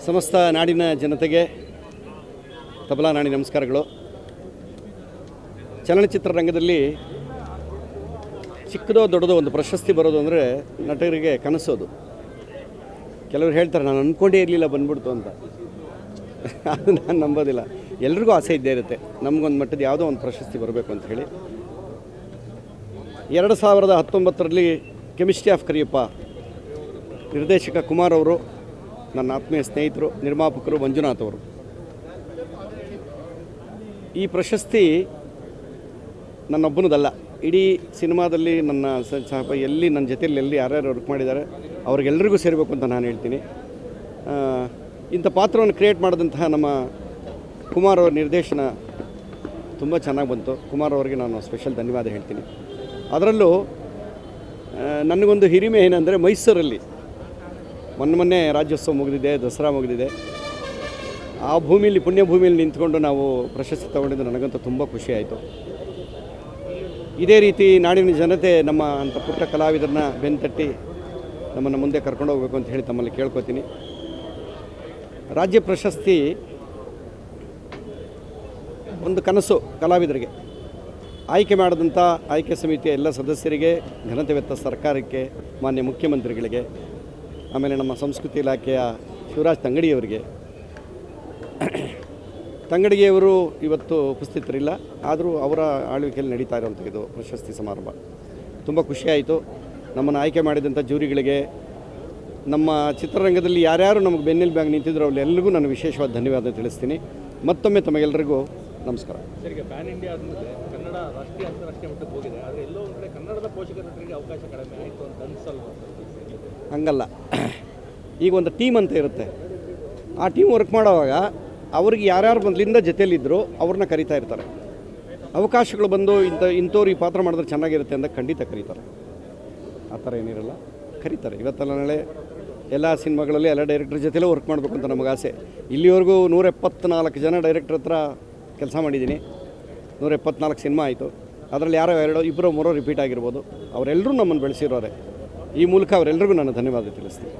ಸಮಸ್ತ ನಾಡಿನ ಜನತೆಗೆ ತಬಲಾ ನಾಡಿ ನಮಸ್ಕಾರಗಳು. ಚಲನಚಿತ್ರ ರಂಗದಲ್ಲಿ ಚಿಕ್ಕದೋ ದೊಡ್ಡದೋ ಒಂದು ಪ್ರಶಸ್ತಿ ಬರೋದು ಅಂದರೆ ನಟರಿಗೆ ಕನಸೋದು. ಕೆಲವರು ಹೇಳ್ತಾರೆ ನಾನು ಅಂದ್ಕೊಂಡೇ ಇರಲಿಲ್ಲ ಬಂದ್ಬಿಡ್ತು ಅಂತ. ಅದು ನಾನು ನಂಬೋದಿಲ್ಲ. ಎಲ್ರಿಗೂ ಆಸೆ ಇದ್ದೇ ಇರುತ್ತೆ ನಮಗೊಂದು ಮಟ್ಟದ ಯಾವುದೋ ಒಂದು ಪ್ರಶಸ್ತಿ ಬರಬೇಕು ಅಂತ ಹೇಳಿ. 2019ರಲ್ಲಿ ಕೆಮಿಸ್ಟ್ರಿ ಆಫ್ ಕರಿಯಪ್ಪ ನಿರ್ದೇಶಕ ಕುಮಾರ್ ಅವರು, ನನ್ನ ಆತ್ಮೀಯ ಸ್ನೇಹಿತರು, ನಿರ್ಮಾಪಕರು ಮಂಜುನಾಥ್ ಅವರು. ಈ ಪ್ರಶಸ್ತಿ ನನ್ನೊಬ್ಬನದಲ್ಲ, ಇಡೀ ಸಿನಿಮಾದಲ್ಲಿ ನನ್ನ ಎಲ್ಲಿ ನನ್ನ ಜೊತೆಯಲ್ಲಿ ಎಲ್ಲಿ ಯಾರ್ಯಾರು ವರ್ಕ್ ಮಾಡಿದ್ದಾರೆ ಅವ್ರಿಗೆಲ್ಲರಿಗೂ ಸೇರಬೇಕು ಅಂತ ನಾನು ಹೇಳ್ತೀನಿ. ಇಂಥ ಪಾತ್ರವನ್ನು ಕ್ರಿಯೇಟ್ ಮಾಡಿದಂತಹ ನಮ್ಮ ಕುಮಾರ್ ಅವರ ನಿರ್ದೇಶನ ತುಂಬ ಚೆನ್ನಾಗಿ ಬಂತು. ಕುಮಾರ್ ಅವರಿಗೆ ನಾನು ಸ್ಪೆಷಲ್ ಧನ್ಯವಾದ ಹೇಳ್ತೀನಿ. ಅದರಲ್ಲೂ ನನಗೊಂದು ಹಿರಿಮೆ ಏನಂದರೆ, ಮೈಸೂರಲ್ಲಿ ಮೊನ್ನೆ ರಾಜ್ಯೋತ್ಸವ ಮುಗಿದಿದೆ, ದಸರಾ ಮುಗಿದಿದೆ. ಆ ಭೂಮಿಯಲ್ಲಿ, ಪುಣ್ಯ ಭೂಮಿಯಲ್ಲಿ ನಿಂತ್ಕೊಂಡು ನಾವು ಪ್ರಶಸ್ತಿ ತಗೊಂಡಿದ್ದು ನನಗಂತೂ ತುಂಬ ಖುಷಿಯಾಯಿತು. ಇದೇ ರೀತಿ ನಾಡಿನ ಜನತೆ ನಮ್ಮ ಅಂಥ ಪುಟ್ಟ ಕಲಾವಿದರನ್ನ ಬೆನ್ತಟ್ಟಿ ನಮ್ಮನ್ನು ಮುಂದೆ ಕರ್ಕೊಂಡು ಹೋಗಬೇಕು ಅಂತ ಹೇಳಿ ತಮ್ಮಲ್ಲಿ ಕೇಳ್ಕೊತೀನಿ. ರಾಜ್ಯ ಪ್ರಶಸ್ತಿ ಒಂದು ಕನಸು ಕಲಾವಿದರಿಗೆ. ಆಯ್ಕೆ ಮಾಡಿದಂಥ ಆಯ್ಕೆ ಸಮಿತಿಯ ಎಲ್ಲ ಸದಸ್ಯರಿಗೆ, ಘನತೆವೆತ್ತ ಸರ್ಕಾರಕ್ಕೆ, ಮಾನ್ಯ ಮುಖ್ಯಮಂತ್ರಿಗಳಿಗೆ, ಆಮೇಲೆ ನಮ್ಮ ಸಂಸ್ಕೃತಿ ಇಲಾಖೆಯ ಶಿವರಾಜ್ ತಂಗಡಿಯವರಿಗೆ. ತಂಗಡಿಗೆಯವರು ಇವತ್ತು ಉಪಸ್ಥಿತರಿಲ್ಲ, ಆದರೂ ಅವರ ಆಳ್ವಿಕೆಯಲ್ಲಿ ನಡೀತಾ ಇರುವಂಥ ಇದು ಪ್ರಶಸ್ತಿ ಸಮಾರಂಭ. ತುಂಬ ಖುಷಿಯಾಯಿತು. ನಮ್ಮನ್ನು ಆಯ್ಕೆ ಮಾಡಿದಂಥ ಜೂರಿಗಳಿಗೆ, ನಮ್ಮ ಚಿತ್ರರಂಗದಲ್ಲಿ ಯಾರ್ಯಾರು ನಮಗೆ ಬೆನ್ನೆಲುಬಾಗಿ ನಿಂತಿದ್ರು ಅವರೆಲ್ಲರಿಗೂ ನಾನು ವಿಶೇಷವಾದ ಧನ್ಯವಾದ ತಿಳಿಸ್ತೀನಿ. ಮತ್ತೊಮ್ಮೆ ತಮಗೆಲ್ಲರಿಗೂ ನಮಸ್ಕಾರ. ಸರಿಗೆ ಪ್ಯಾನ್ ಇಂಡಿಯಾ ಆದಮೇಲೆ ಕನ್ನಡ ರಾಷ್ಟ್ರೀಯ ಅಂತಾರಾಷ್ಟ್ರೀಯ ಮಟ್ಟಕ್ಕೆ ಹೋಗಿದೆ, ಆದರೆ ಎಲ್ಲೋ ಒಂದು ಕಡೆ ಕನ್ನಡದ ಪೋಷಕ ನಟರಿಗೆ ಅವಕಾಶ ಕಡಿಮೆ ಆಯಿತು ಅಂತ ಅನಿಸಲ್ವ? ಹಂಗಲ್ಲ. ಈಗ ಒಂದು ಟೀಮ್ ಅಂತ ಇರುತ್ತೆ. ಆ ಟೀಮ್ ವರ್ಕ್ ಮಾಡೋವಾಗ ಅವ್ರಿಗೆ ಯಾರ್ಯಾರು ಮೊದಲಿಂದ ಜೊತೆಯಲ್ಲಿದ್ದರು ಅವ್ರನ್ನ ಕರಿತಾ ಇರ್ತಾರೆ. ಅವಕಾಶಗಳು ಬಂದು ಇಂಥವ್ರು ಈ ಪಾತ್ರ ಮಾಡಿದ್ರೆ ಚೆನ್ನಾಗಿರುತ್ತೆ ಅಂತ ಖಂಡಿತ ಕರೀತಾರೆ. ಆ ಥರ ಏನಿರಲ್ಲ, ಕರೀತಾರೆ. ಇವತ್ತೆಲ್ಲ ನಾಳೆ ಎಲ್ಲ ಸಿನಿಮಾಗಳಲ್ಲಿ ಎಲ್ಲ ಡೈರೆಕ್ಟರ್ ಜೊತೆಲೇ ವರ್ಕ್ ಮಾಡಬೇಕು ಅಂತ ನಮಗೆ ಆಸೆ. ಇಲ್ಲಿವರೆಗೂ 174 ಜನ ಡೈರೆಕ್ಟರ್ ಹತ್ರ ಕೆಲಸ ಮಾಡಿದ್ದೀನಿ. 174 ಸಿನಿಮಾ ಆಯಿತು. ಅದರಲ್ಲಿ ಯಾರೋ 2-3 ರಿಪೀಟ್ ಆಗಿರ್ಬೋದು. ಅವರೆಲ್ಲರೂ ನಮ್ಮನ್ನು ಬೆಳೆಸಿರೋರೆ. ಈ ಮೂಲಕ ಅವರೆಲ್ಲರಿಗೂ ನಾನು ಧನ್ಯವಾದ ತಿಳಿಸ್ತೀನಿ.